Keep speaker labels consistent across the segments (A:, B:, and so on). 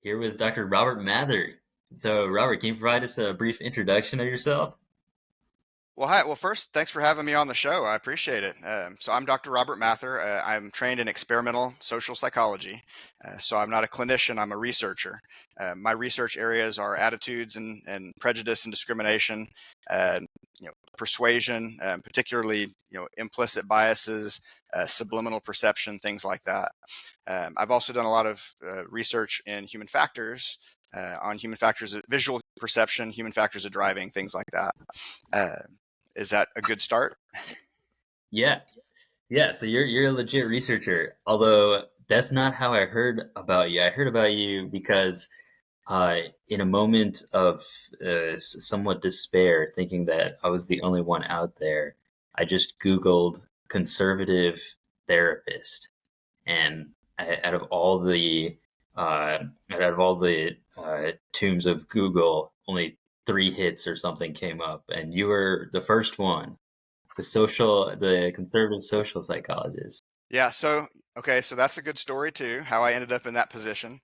A: Here with Dr. Robert Mather. So, Robert, can you provide us a brief introduction of yourself?
B: Well, hi. Well, first, thanks for having me on the show. I appreciate it. So, I'm Dr. Robert Mather. I'm trained in experimental social psychology. So, I'm not a clinician, I'm a researcher. My research areas are attitudes and prejudice and discrimination, uh, persuasion, particularly, implicit biases, subliminal perception, things like that. I've also done a lot of research in human factors, on human factors of visual perception, human factors of driving, things like that. Uh, is that a good start?
A: Yeah, yeah. So you're a legit researcher. Although that's not how I heard about you. I heard about you because in a moment of somewhat despair, thinking that I was the only one out there, I just Googled conservative therapist, and out of all the uh, out of all the tombs of Google, only three hits or something came up, and you were the first one, the conservative social psychologist.
B: Yeah, okay, so that's a good story too, how I ended up in that position.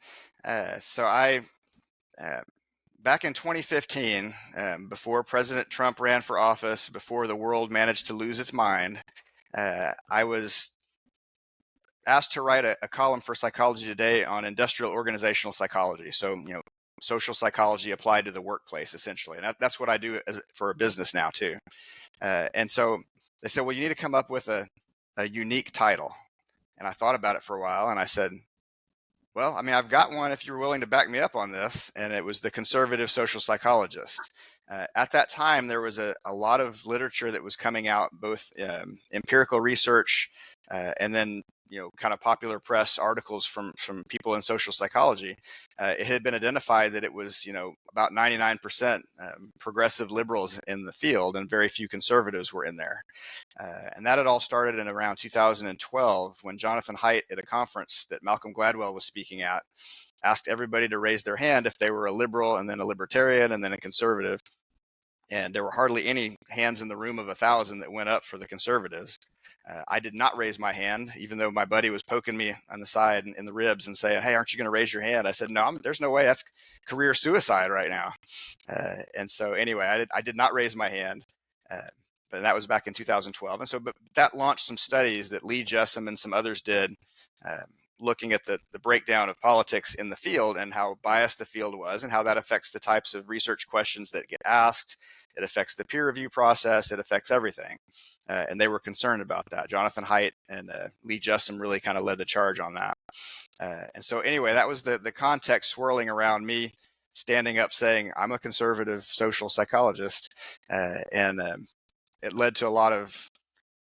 B: So I uh, Back in 2015, before President Trump ran for office, before the world managed to lose its mind, I was asked to write a column for Psychology Today on industrial organizational psychology. So, social psychology applied to the workplace, essentially. And that's what I do for a business now, too. And so they said, well, you need to come up with a unique title. And I thought about it for a while and I said, well, I mean, I've got one if you're willing to back me up on this. And it was the conservative social psychologist. At that time, there was a lot of literature that was coming out, both empirical research and then kind of popular press articles from people in social psychology. It had been identified that it was about 99% progressive liberals in the field, and very few conservatives were in there. And that had all started in around 2012 when Jonathan Haidt, at a conference that Malcolm Gladwell was speaking at, asked everybody to raise their hand if they were a liberal and then a libertarian and then a conservative. And there were hardly any hands in the room of 1,000 that went up for the conservatives. I did not raise my hand, even though my buddy was poking me on the side in the ribs and saying, "Hey, aren't you going to raise your hand?" I said, "No, there's no way. That's career suicide right now." And so, anyway, I did not raise my hand. Uh, but that was back in 2012. And so, but that launched some studies that Lee Jessam and some others did, uh, looking at the breakdown of politics in the field and how biased the field was and how that affects the types of research questions that get asked. It affects the peer review process. It affects everything. And they were concerned about that. Jonathan Haidt and Lee Jessam really kind of led the charge on that. And so anyway, that was the context swirling around me standing up saying, I'm a conservative social psychologist. And it led to a lot of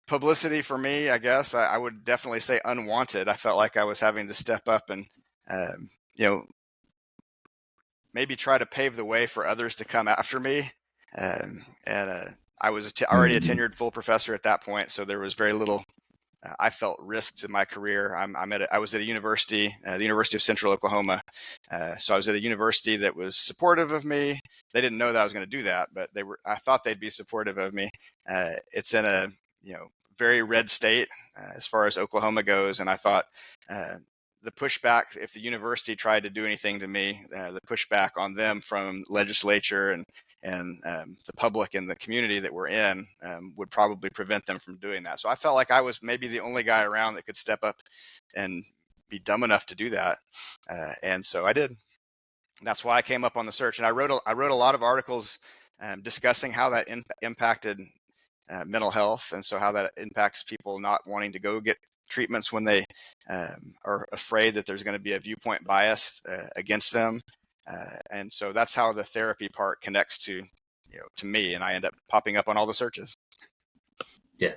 B: publicity for me, I guess. I would definitely say unwanted. I felt like I was having to step up and, um, you know, maybe try to pave the way for others to come after me. And I was already a
A: Mhm.
B: tenured full professor at that point, so there was very little. I felt risk to my career. I was at a university, the University of Central Oklahoma. So I was at a university that was supportive of me. They didn't know that I was going to do that, but they were. I thought they'd be supportive of me. It's in a very red state as far as Oklahoma goes, and I thought uh, the pushback, if the university tried to do anything to me, the pushback on them from legislature and the public and the community that we're in would probably prevent them from doing that. So I felt like I was maybe the only guy around that could step up and be dumb enough to do that, and so I did. That's why I came up on the search, and I wrote a lot of articles discussing how that impacted mental health, and so how that impacts people not wanting to go get treatments when they are afraid that there's going to be a viewpoint bias against them. And so that's how the therapy part connects to me, and I end up popping up on all the searches.
A: Yeah.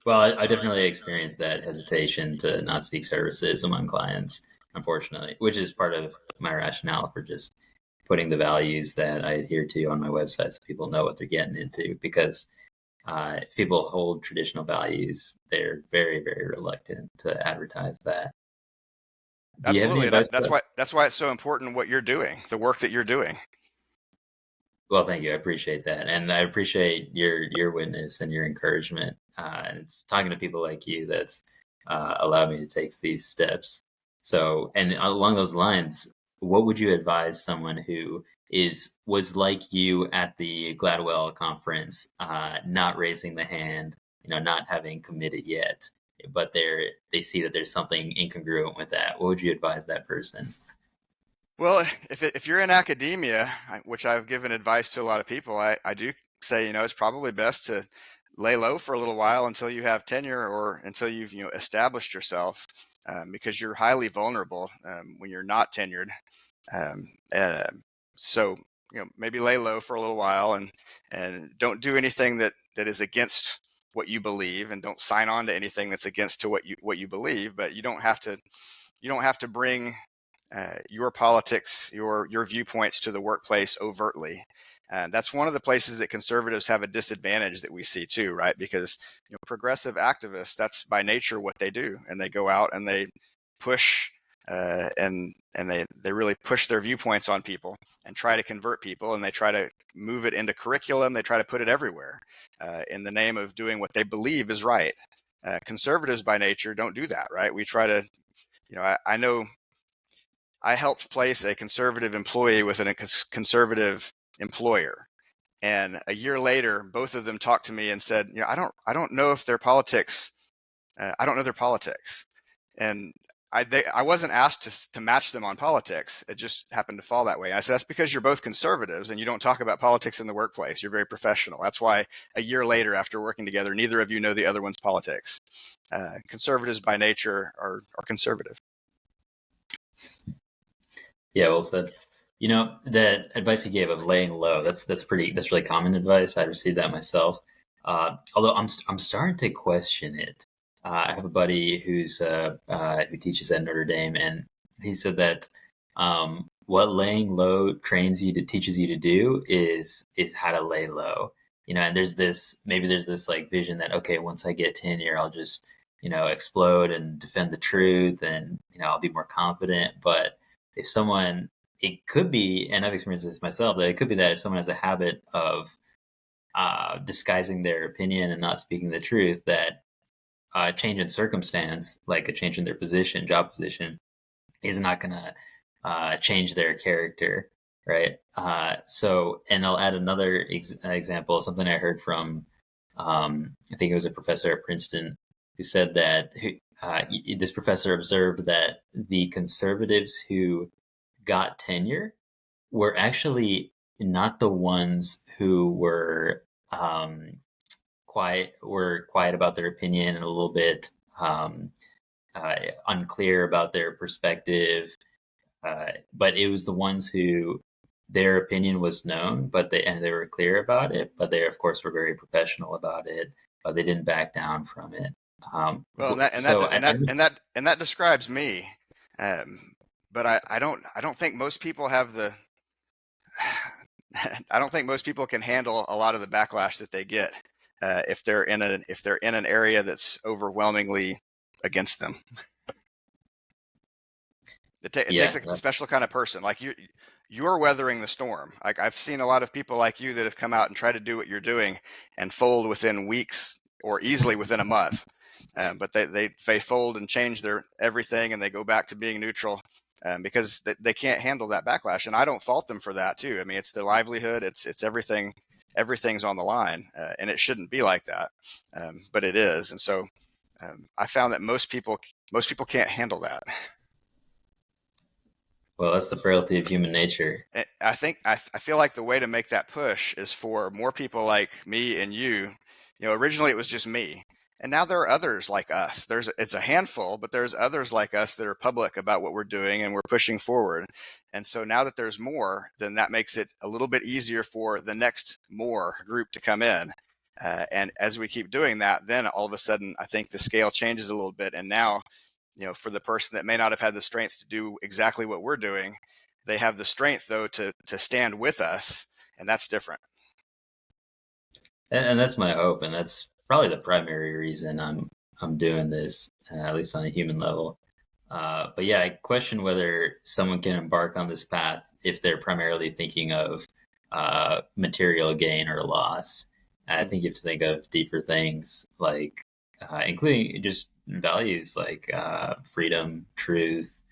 A: Well, I definitely experienced that hesitation to not seek services among clients, unfortunately, which is part of my rationale for just putting the values that I adhere to on my website so people know what they're getting into. Because if people hold traditional values, they're very, very reluctant to advertise that. Do you have any
B: Absolutely,
A: advice for us?
B: that's why it's so important what you're doing, the work that you're doing.
A: Well, thank you. I appreciate that, and I appreciate your witness and your encouragement. And it's talking to people like you that's allowed me to take these steps. So, and along those lines, what would you advise someone who was like you at the Gladwell conference, not raising the hand, not having committed yet, but they see that there's something incongruent with that? What would you advise that person?
B: Well, if you're in academia, which I've given advice to a lot of people, I do say, it's probably best to lay low for a little while until you have tenure or until you've, established yourself, because you're highly vulnerable when you're not tenured. And so, maybe lay low for a little while and don't do anything that is against what you believe, and don't sign on to anything that's against to what you believe. But you don't have to bring your politics, your viewpoints to the workplace overtly. And that's one of the places that conservatives have a disadvantage that we see too, right? Because progressive activists, that's by nature what they do, and they go out and they push and they really push their viewpoints on people and try to convert people, and they try to move it into curriculum. They try to put it everywhere in the name of doing what they believe is right. Conservatives by nature don't do that, right? We try to, I know I helped place a conservative employee with a conservative employer. And a year later, both of them talked to me and said, I don't know if their politics, I don't know their politics. And I wasn't asked to match them on politics. It just happened to fall that way. I said, that's because you're both conservatives and you don't talk about politics in the workplace. You're very professional. That's why a year later, after working together, neither of you know the other one's politics. Conservatives by nature are conservative.
A: Yeah, well said. That advice you gave of laying low, that's really common advice. I received that myself. Although I'm starting to question it. I have a buddy who teaches at Notre Dame, and he said that what laying low teaches you to do is how to lay low. And there's this like vision that, okay, once I get tenure, I'll just explode and defend the truth, and I'll be more confident. But if someone, it could be, and I've experienced this myself, that it could be that if someone has a habit of disguising their opinion and not speaking the truth, that a change in circumstance, like a change in their job position, is not going to change their character, right? And I'll add another example, something I heard from, I think it was a professor at Princeton, who said that this professor observed that the conservatives who got tenure were actually not the ones who were quiet about their opinion and a little bit unclear about their perspective, but it was the ones who their opinion was known, they were clear about it, but they of course were very professional about it, but they didn't back down from it.
B: Well, and that and that
A: So
B: and that and that and that describes me. But I don't think most people have the I don't think most people can handle a lot of the backlash that they get if they're in an area that's overwhelmingly against them. It takes
A: yeah,
B: a special kind of person. Like you're weathering the storm. Like I've seen a lot of people like you that have come out and tried to do what you're doing and fold within weeks or easily within a month. But they fold and change their everything, and they go back to being neutral because they can't handle that backlash. And I don't fault them for that too. I mean, it's their livelihood. It's everything. Everything's on the line, and it shouldn't be like that, but it is. And so I found that most people can't handle that.
A: well, that's the frailty of human nature.
B: I think I feel like the way to make that push is for more people like me and you. Originally it was just me, and now there are others like us. It's a handful, but there's others like us that are public about what we're doing and we're pushing forward. And so now that there's more, then that makes it a little bit easier for the next more group to come in. And as we keep doing that, then all of a sudden I think the scale changes a little bit, and now for the person that may not have had the strength to do exactly what we're doing, they have the strength though to stand with us, and that's different.
A: And that's my hope, and that's probably the primary reason I'm doing this, at least on a human level. But yeah, I question whether someone can embark on this path if they're primarily thinking of material gain or loss. I think you have to think of deeper things, like including just values like freedom, truth,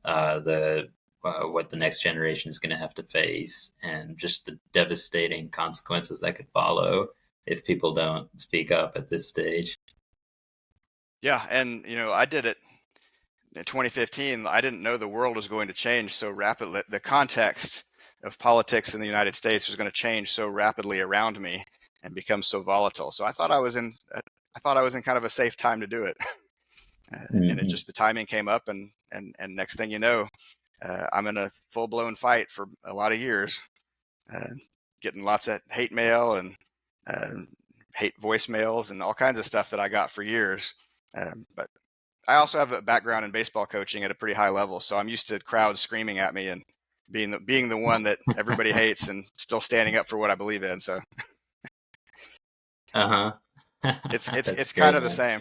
A: the what the next generation is going to have to face, and just the devastating consequences that could follow if people don't speak up at this stage.
B: Yeah, and I did it in 2015. I didn't know the world was going to change so rapidly. The context of politics in the United States was going to change so rapidly around me and become so volatile. So I thought I was in kind of a safe time to do it. And it
A: Mm-hmm.
B: just, the timing came up, and next thing you know, I'm in a full blown fight for a lot of years, uh, getting lots of hate mail and uh, hate voicemails and all kinds of stuff that I got for years. But I also have a background in baseball coaching at a pretty high level, so I'm used to crowds screaming at me and being the one that everybody hates and still standing up for what I believe in. So
A: Uh huh. That's
B: it's kind
A: great,
B: of the
A: man.
B: same.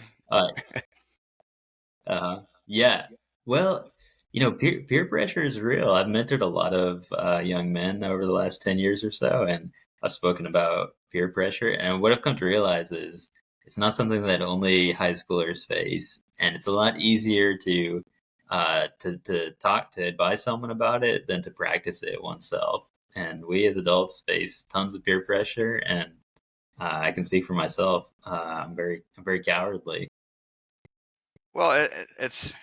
A: Uh, yeah. Well, peer pressure is real. I've mentored a lot of young men over the last 10 years or so, and I've spoken about peer pressure. And what I've come to realize is it's not something that only high schoolers face, and it's a lot easier to talk to advise someone about it than to practice it oneself. And we as adults face tons of peer pressure, and I can speak for myself. I'm very cowardly.
B: Well, it's,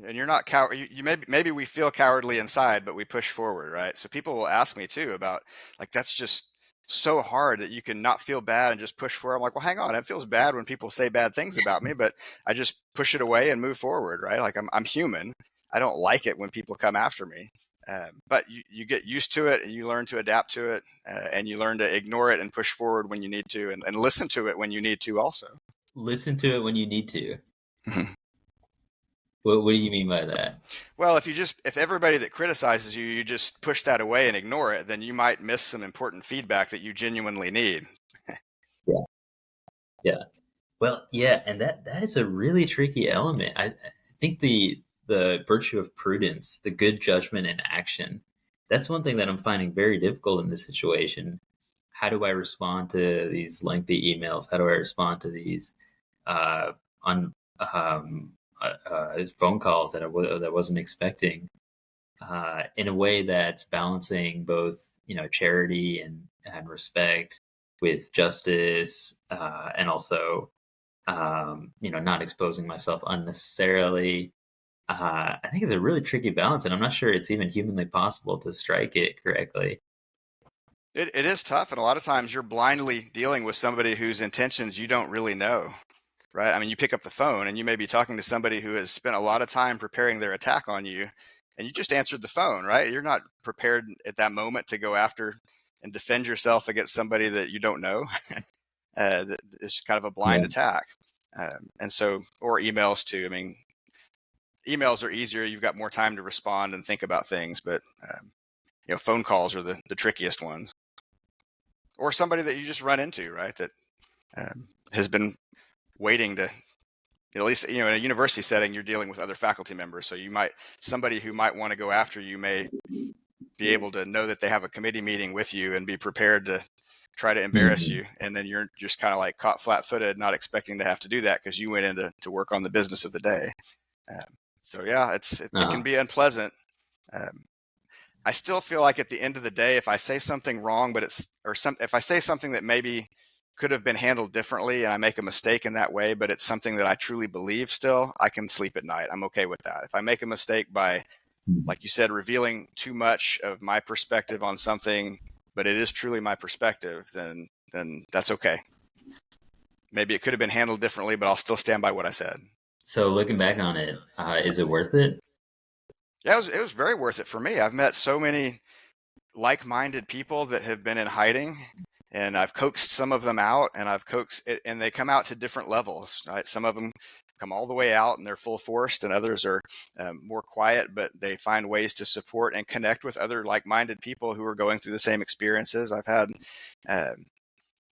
B: and you're not coward. You maybe we feel cowardly inside, but we push forward, right? So people will ask me too about, like, that's just so hard that you can not feel bad and just push forward. I'm like, well, hang on, it feels bad when people say bad things about me, but I just push it away and move forward, right? Like I'm human. I don't like it when people come after me, but you get used to it and you learn to adapt to it, and you learn to ignore it and push forward when you need to, and listen to it when you need to also.
A: Listen to it when you need to. What do you mean by that?
B: Well, if everybody that criticizes you, you just push that away and ignore it, then you might miss some important feedback that you genuinely need.
A: Yeah, yeah. Well, yeah, and that is a really tricky element. I think the virtue of prudence, the good judgment in action, that's one thing that I'm finding very difficult in this situation. How do I respond to these lengthy emails? How do I respond to these uh, on phone calls that wasn't expecting? In a way that's balancing both, charity and respect with justice, and also, not exposing myself unnecessarily. I think it's a really tricky balance, and I'm not sure it's even humanly possible to strike it correctly.
B: It is tough, and a lot of times you're blindly dealing with somebody whose intentions you don't really know, right? I mean, you pick up the phone and you may be talking to somebody who has spent a lot of time preparing their attack on you, and you just answered the phone, right? You're not prepared at that moment to go after and defend yourself against somebody that you don't know. It's kind of a blind
A: Yeah.
B: attack. And so, or emails too. I mean, emails are easier. You've got more time to respond and think about things, but phone calls are the trickiest ones. Or somebody that you just run into, right? That has been waiting to, at least, in a university setting, you're dealing with other faculty members. So somebody who might want to go after you may be able to know that they have a committee meeting with you and be prepared to try to embarrass
A: Mhm.
B: you. And then you're just kind of like caught flat footed, not expecting to have to do that because you went in to work on the business of the day. Um, so yeah, it can
A: Uh-huh.
B: be unpleasant. Um, I still feel like at the end of the day, if I say something wrong, if I say something that maybe could have been handled differently and I make a mistake in that way, but it's something that I truly believe still, I can sleep at night. I'm okay with that. If I make a mistake by,
A: Mhm.
B: like you said, revealing too much of my perspective on something, but it is truly my perspective, then that's okay. Maybe it could have been handled differently, but I'll still stand by what I said.
A: So looking back on it, is it worth it?
B: Yeah, it was very worth it for me. I've met so many like-minded people that have been in hiding, and I've coaxed some of them out, and I've coaxed it, and they come out to different levels, right? Some of them come all the way out and they're full forced, and others are more quiet, but they find ways to support and connect with other like-minded people who are going through the same experiences. I've had um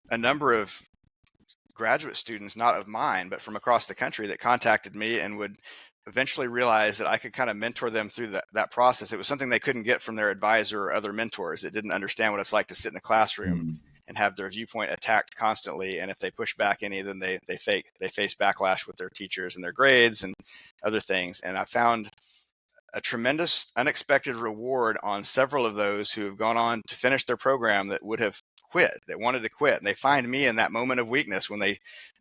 B: a number of graduate students, not of mine, but from across the country, that contacted me and would eventually realize that I could kind of mentor them through that process. It was something they couldn't get from their advisor or other mentors that didn't understand what it's like to sit in a classroom
A: Mm.
B: and have their viewpoint attacked constantly. And if they push back any, then they face backlash with their teachers and their grades and other things. And I found a tremendous unexpected reward on several of those who have gone on to finish their program that would have quit, that wanted to quit. And they find me in that moment of weakness when they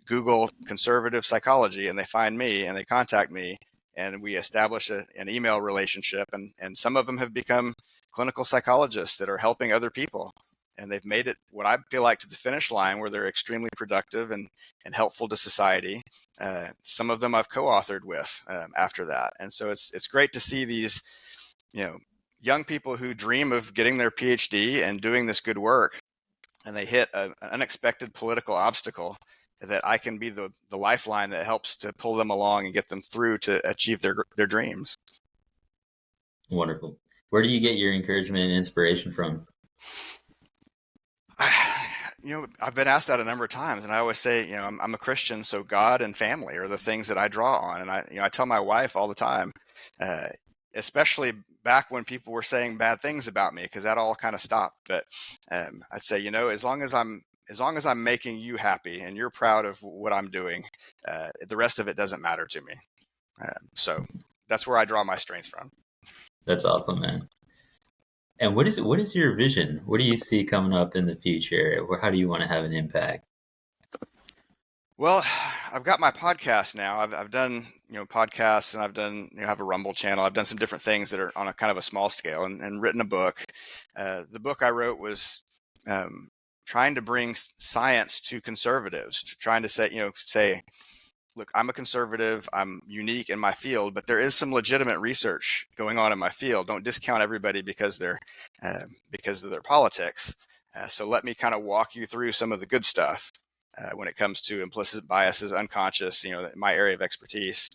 B: Google conservative psychology, and they find me and they contact me, and we establish an email relationship. And some of them have become clinical psychologists that are helping other people. And they've made it what I feel like to the finish line, where they're extremely productive and helpful to society. Some of them I've co-authored with after that. And so it's great to see these, young people who dream of getting their PhD and doing this good work, and they hit an unexpected political obstacle, that I can be the lifeline that helps to pull them along and get them through to achieve their dreams.
A: Wonderful. Where do you get your encouragement and inspiration from?
B: I've been asked that a number of times, and I always say, I'm a Christian, so God and family are the things that I draw on. And I tell my wife all the time, especially back when people were saying bad things about me, because that all kind of stopped. But I'd say, as long as I'm making you happy and you're proud of what I'm doing, the rest of it doesn't matter to me. So that's where I draw my strength from.
A: That's awesome, man. And what is your vision? What do you see coming up in the future? How do you want to have an impact?
B: Well, I've got my podcast now. I've done podcasts, and I've done have a Rumble channel. I've done some different things that are on a kind of a small scale, and written a book. The book I wrote was trying to bring science to conservatives, trying to say, look, I'm a conservative, I'm unique in my field, but there is some legitimate research going on in my field. Don't discount everybody because of their politics. So let me kind of walk you through some of the good stuff when it comes to implicit biases, unconscious, my area of expertise.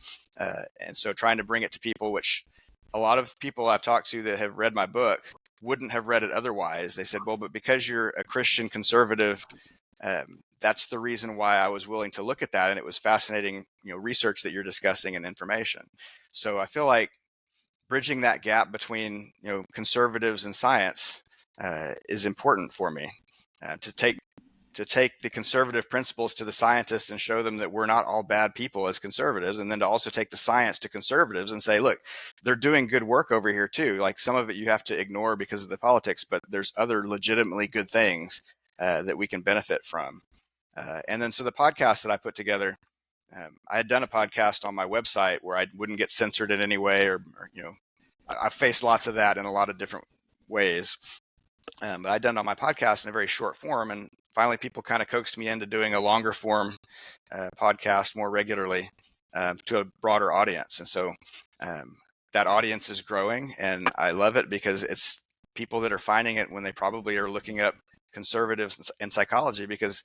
B: And so trying to bring it to people, which a lot of people I've talked to that have read my book wouldn't have read it otherwise. They said, well, but because you're a Christian conservative, that's the reason why I was willing to look at that. And it was fascinating, research that you're discussing and information. So I feel like bridging that gap between, conservatives and science is important for me, to take the conservative principles to the scientists and show them that we're not all bad people as conservatives. And then to also take the science to conservatives and say, look, they're doing good work over here too. Like, some of it you have to ignore because of the politics, but there's other legitimately good things that we can benefit from. And then so the podcast that I put together, I had done a podcast on my website where I wouldn't get censored in any way, or I've faced lots of that in a lot of different ways. But I'd done it on my podcast in a very short form, and finally people kind of coaxed me into doing a longer form podcast more regularly to a broader audience. And so that audience is growing, and I love it because it's people that are finding it when they probably are looking up conservatives and psychology, because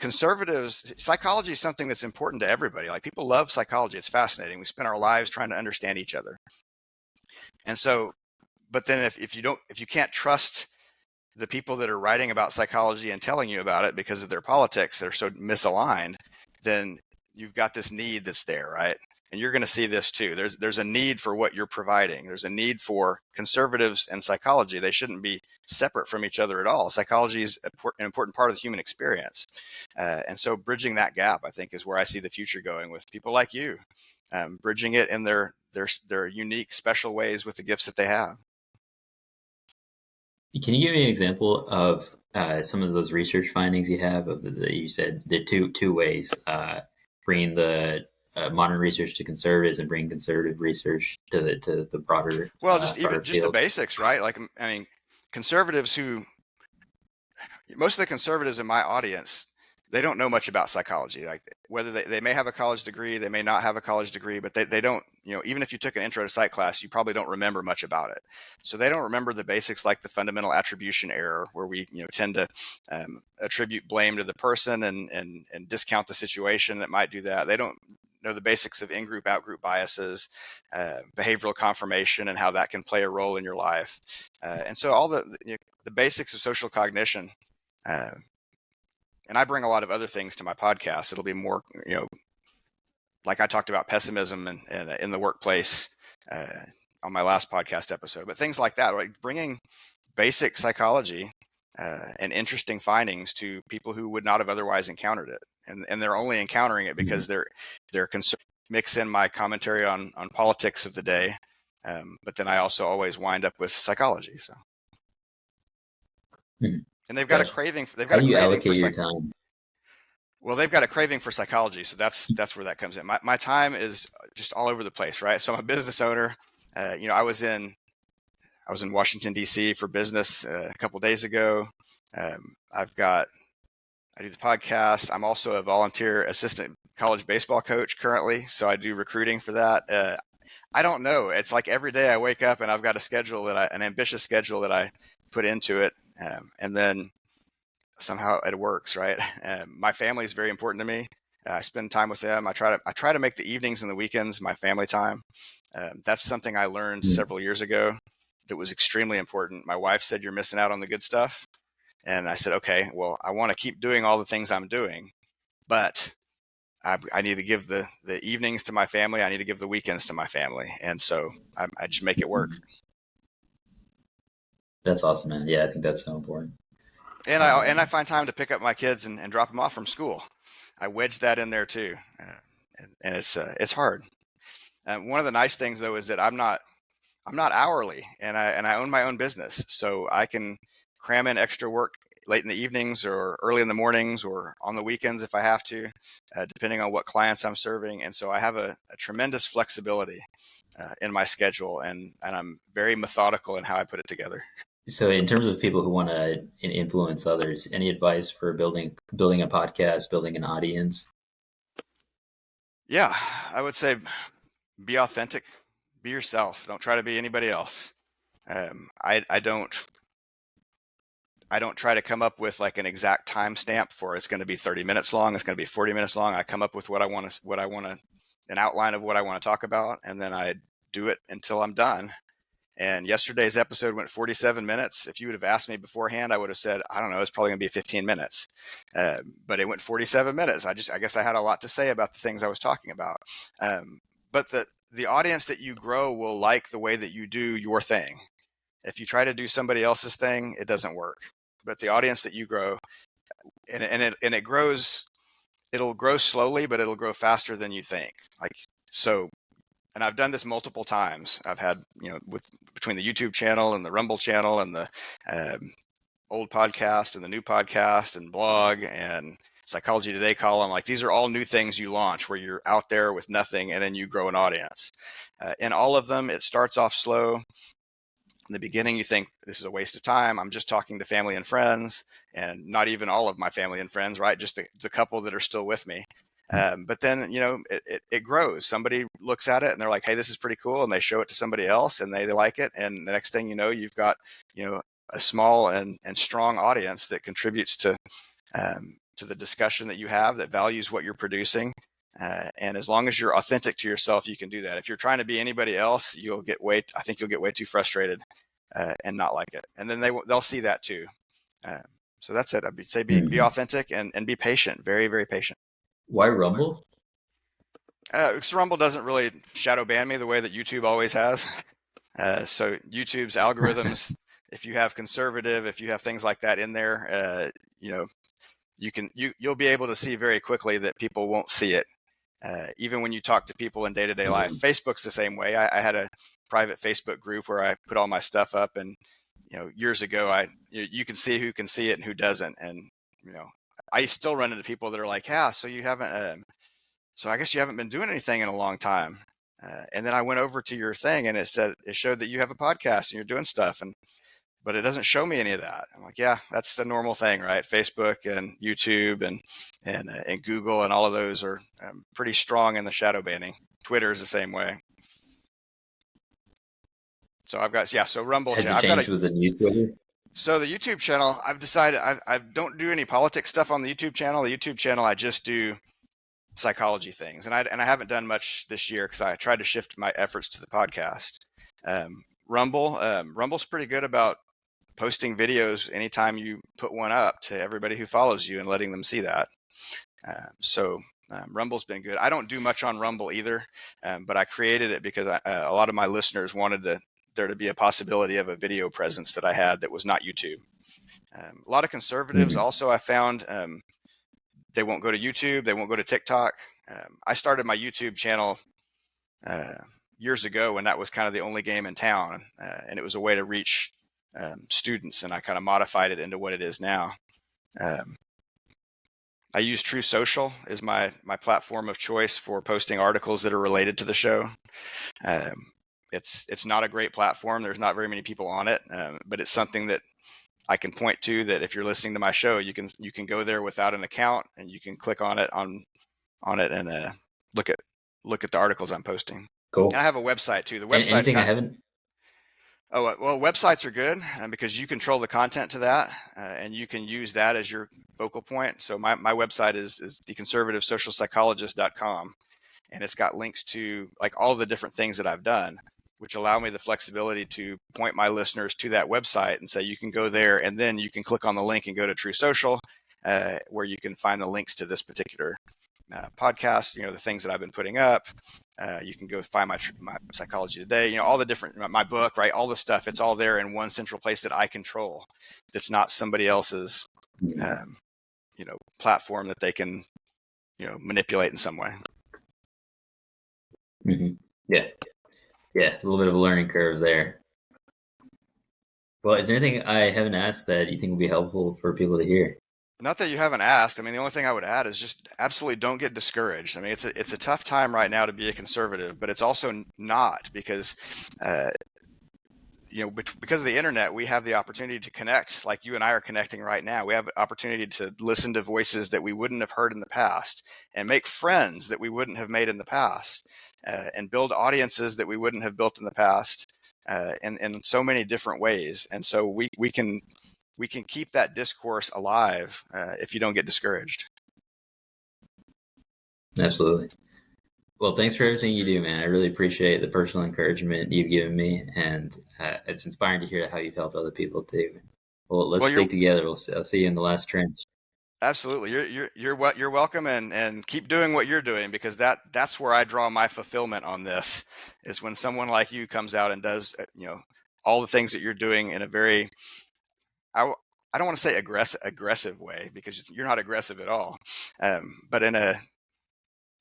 B: psychology is something that's important to everybody. Like, people love psychology. It's fascinating. We spend our lives trying to understand each other. And so, but then if you can't trust the people that are writing about psychology and telling you about it because of their politics, they're so misaligned, then you've got this need that's there, right? And you're going to see this too. There's a need for what you're providing. There's a need for conservatives and psychology. They shouldn't be separate from each other at all. Psychology is an important part of the human experience. And so bridging that gap, I think, is where I see the future going, with people like you, bridging it in their unique, special ways with the gifts that they have.
A: Can you give me an example of some of those research findings you have? You said there are two ways: bringing the modern research to conservatives, and bringing conservative research to the broader.
B: Well, just
A: field.
B: the basics, right? Like, I mean, most of the conservatives in my audience, they don't know much about psychology. Like, whether they may have a college degree, they may not have a college degree, but they don't, even if you took an intro to psych class, you probably don't remember much about it. So they don't remember the basics, like the fundamental attribution error, where we, tend to attribute blame to the person and discount the situation that might do that. They don't know the basics of in-group, out-group biases, behavioral confirmation, and how that can play a role in your life. And so all the basics of social cognition. And I bring a lot of other things to my podcast. It'll be more, like I talked about pessimism and in the workplace on my last podcast episode, but things like that, like bringing basic psychology and interesting findings to people who would not have otherwise encountered it. And they're only encountering it because they're concerned. Mix in my commentary on politics of the day, But then I also always wind up with psychology. So,
A: Hmm.
B: and they've got a
A: Gotcha.
B: craving. They've
A: How
B: got a
A: do you
B: craving for
A: allocate your time?
B: Well, they've got a craving for psychology, so that's where that comes in. My time is just all over the place, right? So I'm a business owner. I was in Washington D.C. for business a couple days ago. I've got I do the podcast. I'm also a volunteer assistant college baseball coach currently, so I do recruiting for that. I don't know. It's like every day I wake up and I've got a schedule an ambitious schedule that I put into it, and then somehow it works, right? My family is very important to me. I spend time with them. I try to make the evenings and the weekends my family time. That's something I learned
A: Hmm.
B: several years ago that was extremely important. My wife said, "You're missing out on the good stuff." And I said, okay, well, I want to keep doing all the things I'm doing, but I need to give the evenings to my family. I need to give the weekends to my family. And so I just make it work.
A: That's awesome, man. Yeah, I think that's so important.
B: And I find time to pick up my kids and drop them off from school. I wedge that in there too. And it's hard. One of the nice things though is that I'm not hourly, and I own my own business, so I can cram in extra work late in the evenings or early in the mornings or on the weekends if I have to, depending on what clients I'm serving. And so I have a tremendous flexibility in my schedule, and I'm very methodical in how I put it together.
A: So, in terms of people who want to influence others, any advice for building a podcast, building an audience?
B: Yeah, I would say be authentic, be yourself. Don't try to be anybody else. I don't try to come up with like an exact timestamp for it's going to be 30 minutes long. It's going to be 40 minutes long. I come up with an outline of what I want to talk about, and then I do it until I'm done. And yesterday's episode went 47 minutes. If you would have asked me beforehand, I would have said, I don't know, it's probably going to be 15 minutes. But it went 47 minutes. I guess I had a lot to say about the things I was talking about. But the audience that you grow will like the way that you do your thing. If you try to do somebody else's thing, it doesn't work. But the audience that you grow, and it grows, it'll grow slowly, but it'll grow faster than you think. Like so, and I've done this multiple times. I've had with between the YouTube channel and the Rumble channel and the old podcast and the new podcast and blog and Psychology Today column. Like these are all new things you launch where you're out there with nothing and then you grow an audience. In all of them, it starts off slow. In the beginning, you think this is a waste of time. I'm just talking to family and friends, and not even all of my family and friends, right? Just the couple that are still with me. But then, it grows. Somebody looks at it and they're like, hey, this is pretty cool. And they show it to somebody else and they like it. And the next thing you know, you've got, a small and strong audience that contributes to the discussion that you have, that values what you're producing. And as long as you're authentic to yourself, you can do that. If you're trying to be anybody else, I think you'll get way too frustrated and not like it. And then they'll see that too. So that's it. I'd say be
A: Mhm.
B: authentic and be patient, very, very patient.
A: Why Rumble?
B: Because Rumble doesn't really shadow ban me the way that YouTube always has. So YouTube's algorithms, if you have conservative, if you have things like that in there, you'll be able to see very quickly that people won't see it. Even when you talk to people in day-to-day life. Facebook's the same way. I had a private Facebook group where I put all my stuff up, and years ago, you can see who can see it and who doesn't, and I still run into people that are like, yeah, so you haven't, so I guess you haven't been doing anything in a long time. And then I went over to your thing, and it showed that you have a podcast and you're doing stuff, but it doesn't show me any of that. I'm like, yeah, that's the normal thing, right? Facebook and YouTube and Google and all of those are pretty strong in the shadow banning. Twitter is the same way. So so Rumble.
A: Has it changed with the new Twitter?
B: So the YouTube channel, I've decided I don't do any politics stuff on the YouTube channel. The YouTube channel, I just do psychology things, and I haven't done much this year because I tried to shift my efforts to the podcast. Rumble's pretty good about posting videos anytime you put one up to everybody who follows you and letting them see that. Rumble's been good. I don't do much on Rumble either, but I created it because a lot of my listeners wanted there to be a possibility of a video presence that I had that was not YouTube. A lot of conservatives also I found they won't go to YouTube, they won't go to TikTok. I started my YouTube channel years ago when that was kind of the only game in town, and it was a way to reach students, and I kind of modified it into what it is now. I use True Social as my platform of choice for posting articles that are related to the show. It's not a great platform. There's not very many people on it, but it's something that I can point to, that if you're listening to my show, you can go there without an account, and you can click on it and look at the articles I'm posting.
A: Cool.
B: And I have a website too. The
A: And
B: website's
A: anything I haven't.
B: Oh, well, websites are good because you control the content to that, and you can use that as your focal point. So my website is theconservativesocialpsychologist.com, and it's got links to like all the different things that I've done, which allow me the flexibility to point my listeners to that website and say, you can go there, and then you can click on the link and go to True Social, where you can find the links to this particular podcast, the things that I've been putting up. You can go find my Psychology Today, all the different, my book, right? All the stuff, it's all there in one central place that I control. It's not somebody else's, platform that they can, manipulate in some way.
A: Mm-hmm. Yeah. A little bit of a learning curve there. Well, is there anything I haven't asked that you think would be helpful for people to hear?
B: Not that you haven't asked. I mean, the only thing I would add is just absolutely don't get discouraged. I mean, it's a tough time right now to be a conservative, but it's also not, because because of the internet, we have the opportunity to connect, like you and I are connecting right now. We have an opportunity to listen to voices that we wouldn't have heard in the past, and make friends that we wouldn't have made in the past, and build audiences that we wouldn't have built in the past, in so many different ways. And so we can keep that discourse alive if you don't get discouraged.
A: Absolutely. Well, thanks for everything you do, man. I really appreciate the personal encouragement you've given me, and it's inspiring to hear how you've helped other people too. Well, let's stick together. I'll see you in the last trench.
B: Absolutely, you're welcome, and keep doing what you're doing, because that's where I draw my fulfillment on this, is when someone like you comes out and does all the things that you're doing in a very, I don't want to say aggressive way, because you're not aggressive at all, but in a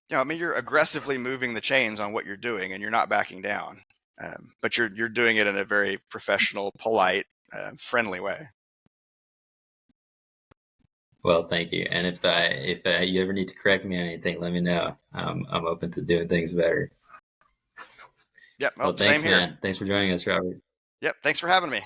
B: you're aggressively moving the chains on what you're doing, and you're not backing down, but you're doing it in a very professional, polite, friendly way.
A: Well, thank you. And if you ever need to correct me on anything, let me know. I'm open to doing things better.
B: Yep.
A: Well, thanks,
B: same here.
A: man. Thanks for joining us, Robert.
B: Yep. Thanks for having me.